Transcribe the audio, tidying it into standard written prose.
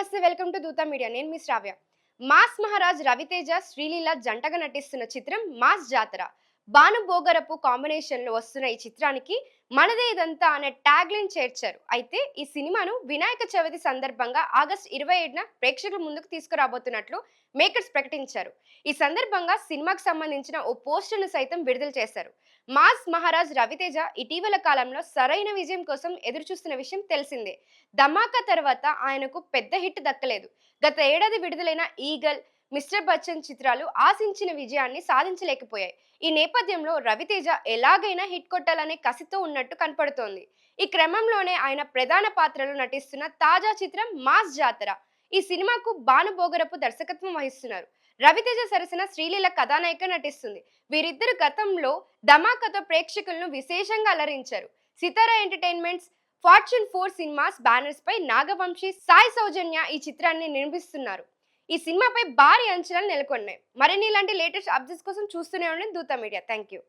నమస్తే, welcome to దూత media. నేను మీ శ్రావ్య. మాస్ మహారాజ్ రవితేజ శ్రీలీల జంటగా నటిస్తున్న చిత్రం మాస్ జాతర. భాను భోగరపు కాంబినేషన్ లో వస్తున్న ఈ చిత్రానికి మనదే ఇదంతా అనే ట్యాగ్ లైన్ చేర్చారు. అయితే ఈ సినిమాను వినాయక చవితి సందర్భంగా ఆగస్టు 27న ప్రేక్షకుల ముందుకు తీసుకురాబోతున్నట్లు మేకర్స్ ప్రకటించారు. ఈ సందర్భంగా సినిమాకు సంబంధించిన ఓ పోస్టర్ను సైతం విడుదల చేశారు. మాస్ మహారాజ్ రవితేజ ఇటీవల కాలంలో సరైన విజయం కోసం ఎదురుచూస్తున్న విషయం తెలిసిందే. ధమాకా తర్వాత ఆయనకు పెద్ద హిట్ దక్కలేదు. గత ఏడాది విడుదలైన ఈగల్, మిస్టర్ బచ్చన్ చిత్రాలు ఆశించిన విజయాన్ని సాధించలేకపోయాయి. ఈ నేపథ్యంలో రవితేజ ఎలాగైనా హిట్ కొట్టాలనే కసితో ఉన్నట్టు కనపడుతోంది. ఈ క్రమంలోనే ఆయన ప్రధాన పాత్రలో నటిస్తున్న తాజా చిత్రం మాస్ జాతర. ఈ సినిమాకు భాను భోగరపు దర్శకత్వం వహిస్తున్నారు. రవితేజ సరసన శ్రీలీల కథానాయిక నటిస్తుంది. వీరిద్దరు గతంలో ధమాకాతో ప్రేక్షకులను విశేషంగా అలరించారు. సితారా ఎంటర్టైన్మెంట్స్, ఫార్చ్యూన్ 4 సినిమాస్ బ్యానర్స్ పై నాగవంశీ, సాయి సౌజన్య ఈ చిత్రాన్ని నిర్మిస్తున్నారు. ఈ సినిమాపై భారీ అంచనాలు నెలకొన్నాయి. మరిన్ని ఇలాంటి లేటెస్ట్ అప్డేట్స్ కోసం చూస్తూనే ఉండండి దూత మీడియా. Thank you.